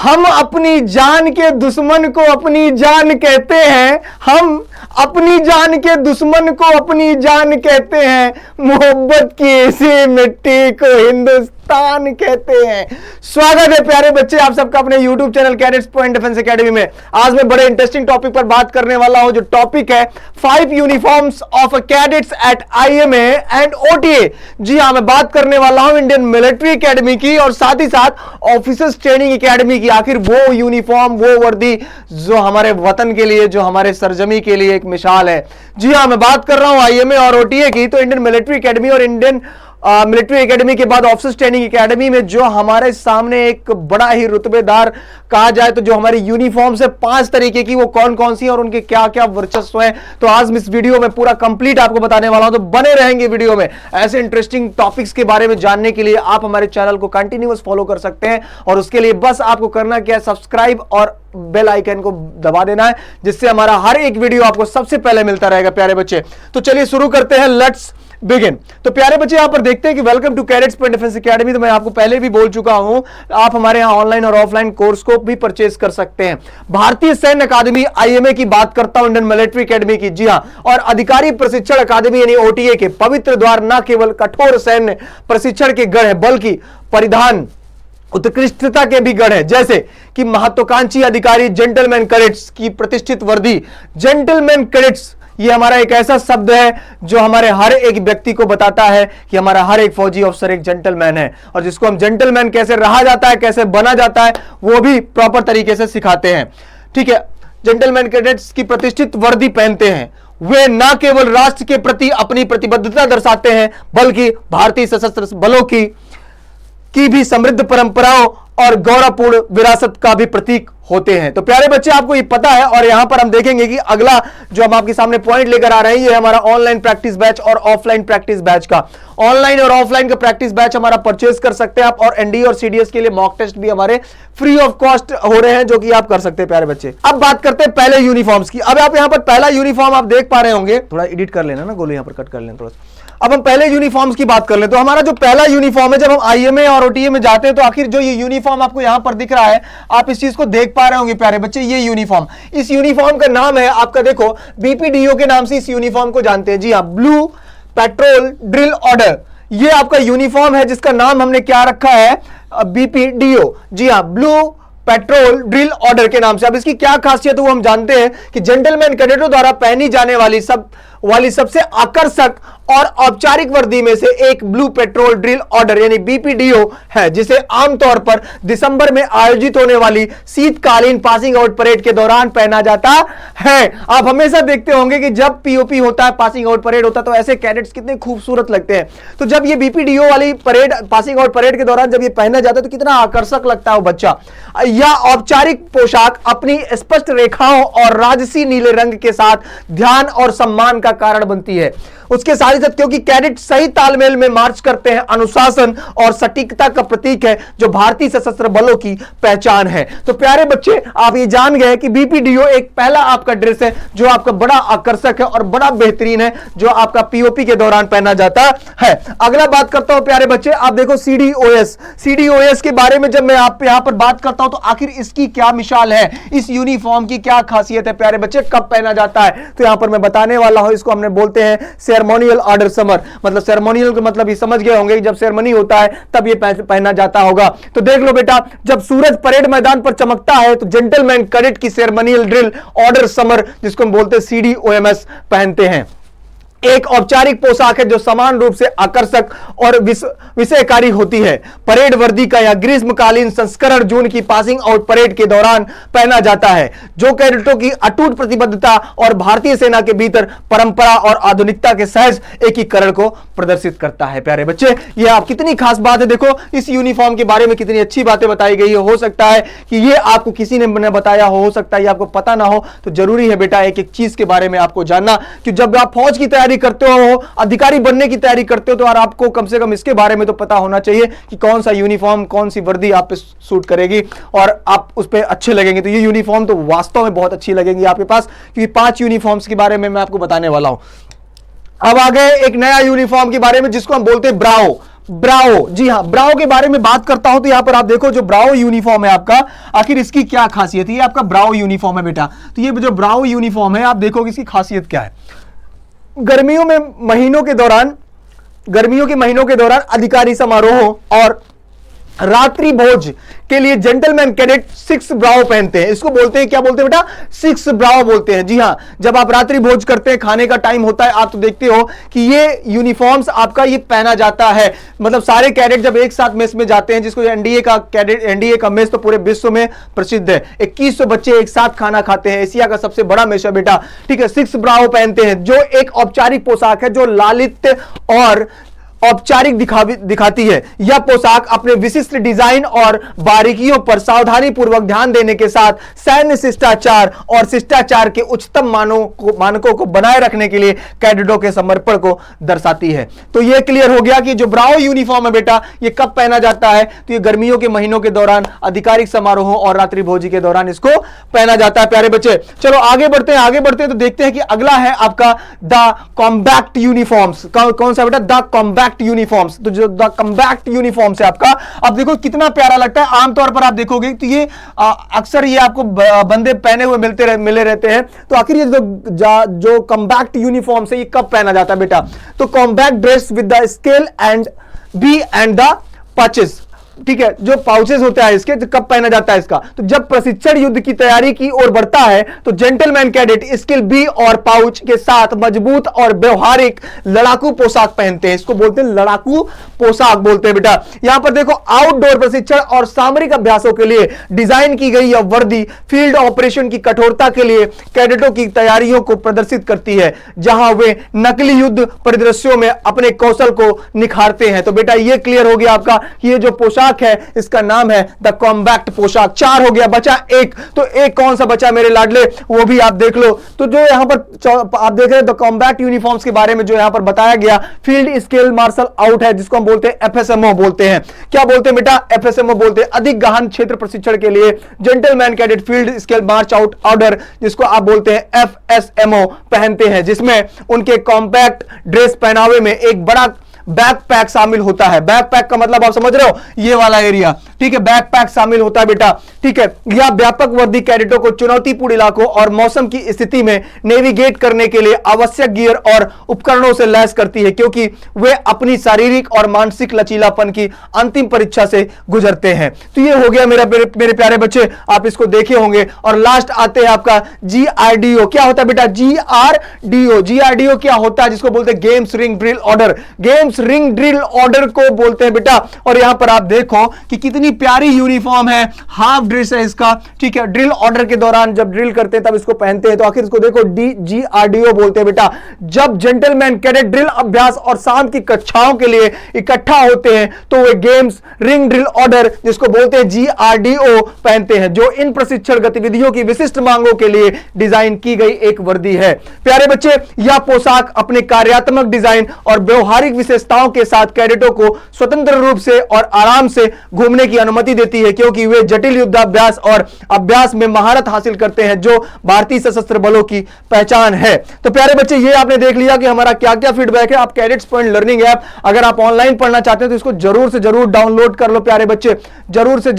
हम अपनी जान के दुश्मन को अपनी जान कहते हैं, हम अपनी जान के दुश्मन को अपनी जान कहते हैं, मोहब्बत की ऐसी मिट्टी को हिंदुस्तान कहते हैं। स्वागत है प्यारे बच्चे आप सबका अपने YouTube channel cadets Point Defence academy में। आज मैं बड़े इंटरेस्टिंग टॉपिक पर बात करने वाला हूं, जो टॉपिक है 5 uniforms of cadets at IMA and OTA। जी हां, मैं बात करने वाला हूं इंडियन मिलिट्री एकेडमी की और साथ ही साथ ऑफिसर्स ट्रेनिंग एकेडमी की। आखिर वो यूनिफॉर्म, वो वर्दी जो हमारे वतन के लिए, जो हमारे सरजमी के लिए एक मिसाल है। जी हां, मैं बात कर रहा हूं IMA और OTA की। तो इंडियन मिलिट्री एकेडमी और इंडियन मिलिट्री एकेडमी के बाद ऑफिसर्स ट्रेनिंग एकेडमी में जो हमारे सामने एक बड़ा ही रुतबेदार कहा जाए तो जो हमारी यूनिफॉर्म्स है 5 तरीके की, वो कौन कौन सी और उनके क्या क्या वर्चस्व हैं, तो आज मैं इस वीडियो में पूरा कंप्लीट आपको बताने वाला हूं। तो बने रहेंगे वीडियो में। ऐसे इंटरेस्टिंग टॉपिक्स के बारे में जानने के लिए आप हमारे चैनल को कंटिन्यूअस फॉलो कर सकते हैं और उसके लिए बस आपको करना क्या है, सब्सक्राइब और बेल आइकन को दबा देना है, जिससे हमारा हर एक वीडियो आपको सबसे पहले मिलता रहेगा प्यारे बच्चे। तो चलिए शुरू करते हैं, लेट्स बिगिन। तो प्यारे बच्चे यहां पर देखते हैं कि welcome to Cadets Point Defence Academy. तो मैं आपको पहले भी बोल चुका हूं, आप हमारे यहां ऑनलाइन और ऑफलाइन कोर्स को भी परचेज कर सकते हैं। भारतीय सैन्य अकादमी IMA की बात करता हूं, इंडियन मिलिट्री एकेडमी की। जी हां, और अधिकारी प्रशिक्षण अकादमी यानी OTA के पवित्र द्वार न केवल कठोर सैन्य प्रशिक्षण के गढ़ है, बल्कि परिधान उत्कृष्टता के भी गढ़ है, जैसे कि महत्वाकांक्षी अधिकारी जेंटलमैन कैडेट्स की प्रतिष्ठित वर्दी। जेंटलमैन कैडेट्स ये हमारा एक ऐसा शब्द है जो हमारे हर एक व्यक्ति को बताता है कि हमारा हर एक फौजी अफसर एक जेंटलमैन है, और जिसको हम जेंटलमैन कैसे रहा जाता है, कैसे बना जाता है, वो भी प्रॉपर तरीके से सिखाते हैं। ठीक है, जेंटलमैन कैडेट्स की प्रतिष्ठित वर्दी पहनते हैं। वे न केवल राष्ट्र के प्रति अपनी प्रतिबद्धता दर्शाते हैं, बल्कि भारतीय सशस्त्र बलों की भी समृद्ध परंपराओं और गौरवपूर्ण विरासत का भी प्रतीक होते हैं। तो प्यारे बच्चे आपको ये पता है, और यहां पर हम देखेंगे कि अगला जो हम आपके सामने पॉइंट लेकर आ रहे हैं, ये हमारा ऑनलाइन प्रैक्टिस बैच और ऑफलाइन प्रैक्टिस बैच का। ऑनलाइन और ऑफलाइन का प्रैक्टिस बैच हमारा परचेज कर सकते हैं आप, और NDA और CDS के लिए मॉक टेस्ट भी हमारे फ्री ऑफ कॉस्ट हो रहे हैं, जो कि आप कर सकते हैं प्यारे बच्चे। अब बात करते हैं पहले यूनिफॉर्म्स की। अब आप यहां पर पहला यूनिफॉर्म आप देख पा रहे होंगे, थोड़ा एडिट कर लेना ना गोलू, यहां पर कट कर लेना थोड़ा सा। अब हम पहले यूनिफॉर्म्स की बात कर लें तो हमारा जो पहला यूनिफॉर्म है, जब हम IMA और OTA में जाते हैं तो आखिर जो ये यूनिफॉर्म आपको यहां पर दिख रहा है, आप इस चीज को देख पा रहे होंगे प्यारे बच्चे, ये यूनिफॉर्म, इस यूनिफॉर्म का नाम है आपका, देखो BPDO के नाम से इस यूनिफॉर्म को जानते हैं। जी हां, ब्लू पेट्रोल ड्रिल ऑर्डर, ये आपका यूनिफॉर्म है जिसका नाम हमने क्या रखा है, BPDO। जी हां, ब्लू पेट्रोल ड्रिल ऑर्डर के नाम से। अब इसकी क्या खासियत है वो हम जानते हैं कि जेंटलमैन कैडेटों द्वारा पहनी जाने वाली सबसे आकर्षक और औपचारिक वर्दी में से एक ब्लू पेट्रोल ड्रिल ऑर्डर यानी BPDO है, जिसे आमतौर पर दिसंबर में आयोजित होने वाली शीतकालीन पासिंग आउट परेड के दौरान पहना जाता है। आप हमेशा देखते होंगे कि जब POP होता है, पासिंग आउट परेड होता है, तो ऐसे कैडेट्स कितने खूबसूरत लगते हैं। तो जब ये BPDO वाली परेड, पासिंग आउट परेड के दौरान जब ये पहना जाता है तो कितना आकर्षक लगता है वो बच्चा। यह औपचारिक पोशाक अपनी स्पष्ट रेखाओं और राजसी नीले रंग के साथ ध्यान और सम्मान का कारण बनती है। उसके साथ ही साथ क्योंकि कैडेट सही तालमेल में मार्च करते हैं, अनुशासन और सटीकता का प्रतीक है, जो भारतीय सशस्त्र बलों की पहचान है। तो प्यारे बच्चे आप ये जान गए कि BPDO एक पहला आपका ड्रेस है जो आपका बड़ा आकर्षक है और बड़ा बेहतरीन है, जो आपका POP के दौरान पहना जाता है। अगला बात करता हूं प्यारे बच्चे, आप देखो CDOS के बारे में जब मैं आप यहां पर बात करता हूं तो आखिर इसकी क्या मिसाल है, इस यूनिफॉर्म की क्या खासियत है प्यारे बच्चे, कब पहना जाता है, तो यहां पर मैं बताने वाला हूं। इसको हमने बोलते हैं सेरेमोनियल ऑर्डर समर, मतलब सेरेमोनियल का मतलब ये समझ गए होंगे कि जब सेरेमनी होता है तब ये पहना जाता होगा। तो देख लो बेटा, जब सूरज परेड मैदान पर चमकता है तो जेंटलमैन कैडेट की सेरेमोनियल ड्रिल ऑर्डर समर, जिसको हम बोलते हैं CDOMS, पहनते हैं। एक औपचारिक पोशाक है जो समान रूप से आकर्षक और विषयकारी होती है। परेड वर्दी का यह ग्रीष्मकालीन संस्करण जून की पासिंग आउट परेड के दौरान पहना जाता है, जो कैडेटों की अटूट प्रतिबद्धता और भारतीय सेना के भीतर परंपरा और आधुनिकता के सहज एकीकरण को प्रदर्शित करता है। प्यारे बच्चे, यह आप कितनी खास बात है, देखो इस यूनिफॉर्म के बारे में कितनी अच्छी बातें बताई गई है। हो सकता है कि ये आपको किसी ने बताया हो सकता है ये आपको पता ना हो, तो जरूरी है बेटा एक एक चीज के बारे में आपको जानना, कि जब आप फौज की तैयारी करते हो, अधिकारी बनने की तैयारी करते हो, तो यार आपको कम से कम इसके बारे में तो पता होना चाहिए कि कौन सा यूनिफॉर्म, कौन सी वर्दी आप पे सूट करेगी और आप उस पे अच्छे लगेंगे। तो ये यूनिफॉर्म तो वास्तव में बहुत अच्छी लगेंगी आपके पास, क्योंकि 5 यूनिफॉर्म्स के बारे में मैं आपको बताने वाला हूं। अब आ गए एक नया यूनिफॉर्म के बारे में जिसको हम बोलते हैं ब्रावो। ब्रावो, जी हां, ब्रावो के बारे में बात करता हूं तो यहां पर आप देखो जो ब्रावो यूनिफॉर्म है आपका, आखिर इसकी क्या खासियत है। ये आपका ब्रावो यूनिफॉर्म है बेटा। तो ये जो ब्रावो यूनिफॉर्म है आप देखो कि इसकी खासियत क्या है। गर्मियों के महीनों के दौरान अधिकारी समारोहों और रात्रि भोज के लिए जेंटलमैन कैडेट 6 ब्रावो पहनते हैं। इसको बोलते हैं, क्या बोलते हैं बेटा? 6 ब्रावो बोलते हैं। जी हां, जब आप रात्रि भोज करते हैं, खाने का टाइम होता है, आप तो देखते हो कि ये यूनिफॉर्म्स आपका ये पहना जाता है। मतलब सारे कैडेट जब एक साथ मेस में जाते हैं, जिसको एनडीए का मेस तो पूरे विश्व में प्रसिद्ध है। 2100 बच्चे एक साथ खाना खाते हैं, एशिया का सबसे बड़ा मेस है बेटा। ठीक है, 6 ब्रावो पहनते हैं, जो एक औपचारिक पोशाक है, जो लालित्य और औपचारिक दिखाती है। यह पोशाक अपने विशिष्ट डिजाइन और बारीकियों पर सावधानी पूर्वक ध्यान देने के साथ सैन्य शिष्टाचार और शिष्टाचार के उच्चतम मानकों को बनाए रखने के लिए कैडेटों के समर्पण को दर्शाती है। तो यह क्लियर हो गया कि जो ब्रावो यूनिफॉर्म है बेटा, यह कब पहना जाता है? तो यह गर्मियों के महीनों के दौरान, आधिकारिक समारोहों और रात्रि भोजी के दौरान इसको पहना जाता है। प्यारे बच्चे, चलो आगे बढ़ते हैं तो देखते हैं कि अगला है आपका द कॉम्बैक्ट यूनिफॉर्म्स। कौन सा बेटा? The combat uniforms. तो जो द कॉम्बैक्ट यूनिफॉर्म्स है आपका, अब देखो कितना प्यारा लगता है। आमतौर पर आप देखोगे तो ये अक्सर ये आपको बंदे पहने हुए मिले रहते हैं। तो आखिर ये जो कॉम्बैक्ट यूनिफॉर्म्स है, ये कब पहना जाता है बेटा? तो compact dress with the scale and B and the patches, ठीक है, जो पाउचेस होते हैं इसके, तो कब पहना जाता है इसका? तो जब प्रशिक्षण युद्ध की तैयारी की ओर बढ़ता है, तो जेंटलमैन कैडेट स्किल बी और पाउच के साथ मजबूत और व्यवहारिक लड़ाकू पोशाक पहनते हैं। इसको बोलते हैं लड़ाकू पोशाक बोलते हैं बेटा। यहां पर देखो, आउटडोर प्रशिक्षण और सामरिक अभ्यासों के लिए डिजाइन की गई यह वर्दी फील्ड ऑपरेशन की कठोरता के लिए कैडेटों की तैयारियों को प्रदर्शित करती है, जहां वे नकली युद्ध परिदृश्यों में अपने कौशल को निखारते हैं। तो बेटा ये क्लियर हो गया आपका कि ये जो पोशाक है, इसका नाम है द कॉम्बैक्ट पोशाक। 4 हो गया, बचा एक। तो एक कौन सा बचा मेरे लाडले, वो भी आप देख लो। तो जो यहां पर आप देख रहे हैं द कॉम्बैक्ट यूनिफॉर्म्स के बारे में जो यहां पर बताया गया, फील्ड स्केल मार्शल आउट है, जिसको हम बोलते हैं एफएसएमओ बोलते हैं। क्या बोलते हैं बेटा? एफएसएमओ बोलते हैं। अधिक गहन क्षेत्र प्रशिक्षण के लिए जेंटलमैन कैडेट फील्ड स्केल मार्च आउट ऑर्डर, जिसको आप बोलते हैं एफएसएमओ, पहनते हैं, जिसमें उनके कॉम्पैक्ट ड्रेस पहनावे में एक बड़ा बैकपैक शामिल होता है। बैकपैक का मतलब आप समझ रहे हो, ये वाला एरिया, ठीक है, बैकपैक शामिल होता है बेटा। ठीक है, यह व्यापक वर्दी कैडेटों को चुनौतीपूर्ण इलाकों और मौसम की स्थिति में नेविगेट करने के लिए आवश्यक गियर और उपकरणों से लैस करती है, क्योंकि वे अपनी शारीरिक और मानसिक लचीलापन की अंतिम परीक्षा से गुजरते हैं। तो ये हो गया मेरे प्यारे बच्चे, आप इसको देखे होंगे। और लास्ट आते हैं आपका जीआरडीओ। क्या होता है बेटा? जीआरडीओ। जीआरडीओ क्या होता है? जिसको बोलते हैं games ring drill order. Games ring drill order को बोलते हैं बेटा। और यहां पर आप देखो कि कितनी प्यारी यूनिफॉर्म है, हाफ ड्रेस है इसका। ठीक है, ड्रिल ऑर्डर के दौरान जब ड्रिल करते हैं तब इसको पहनते हैं। तो आखिर इसको देखो, जीआरडीओ बोलते हैं बेटा। जब जेंटलमैन कैडेट ड्रिल अभ्यास और शाम की कक्षाओं के लिए इकट्ठा होते हैं, तो वे गेम्स रिंग ड्रिल ऑर्डर, जिसको बोलते हैं जीआरडीओ, पहनते हैं, जो इन प्रशिक्षण गतिविधियों की विशिष्ट मांगों के लिए डिजाइन की गई एक वर्दी है। प्यारे बच्चे, यह पोशाक अपने कार्यात्मक डिजाइन और व्यवहारिक विशेषताओं के साथ कैडेटों को स्वतंत्र रूप से और आराम से घूमने की अनुमति देती है, क्योंकि वे जटिल युद्धाभ्यास और अभ्यास में महारत हासिल करते हैं, जो भारतीय सशस्त्र बलों की पहचान है। तो प्यारे बच्चे, ये आपने देख लिया कि हमारा क्या क्या फीडबैक है। आप कैडेट्स पॉइंट लर्निंग ऐप अगर आप ऑनलाइन पढ़ना चाहते हैं तो इसको जरूर से जरूर डाउनलोड कर लो प्यारे बच्चे। जरूर से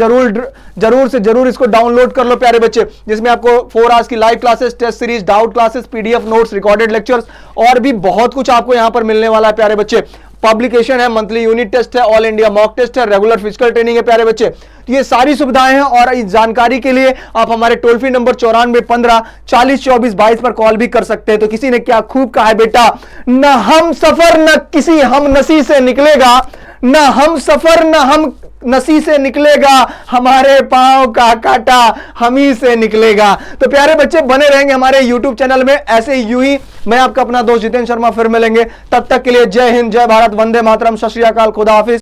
जरूर इसको डाउनलोड कर लो प्यारे बच्चे, जिसमें आपको 4 आवर्स की live classes, test series, doubt classes, PDF notes, recorded lectures और भी बहुत कुछ आपको यहां पर मिलने वाला है प्यारे बच्चे। पब्लिकेशन है, मंथली यूनिट टेस्ट है, ऑल इंडिया मॉक टेस्ट है, रेगुलर फिजिकल ट्रेनिंग है प्यारे बच्चे। तो ये सारी सुविधाएं हैं और इस जानकारी के लिए आप हमारे टोल फ्री नंबर 9415 40 24 22 पर कॉल भी कर सकते हैं। तो किसी ने क्या खूब कहा है बेटा, न हम सफर न किसी हम नसी से निकलेगा, न हम सफर न हम नसी से निकलेगा, हमारे पांव का कांटा हम ही से निकलेगा। तो प्यारे बच्चे, बने रहेंगे हमारे YouTube चैनल में। ऐसे यूं ही मैं आपका अपना दोस्त जितेंद्र शर्मा फिर मिलेंगे। तब तक के लिए जय हिंद, जय भारत, वंदे मातरम, सत श्री अकाल, खुदा हाफिज।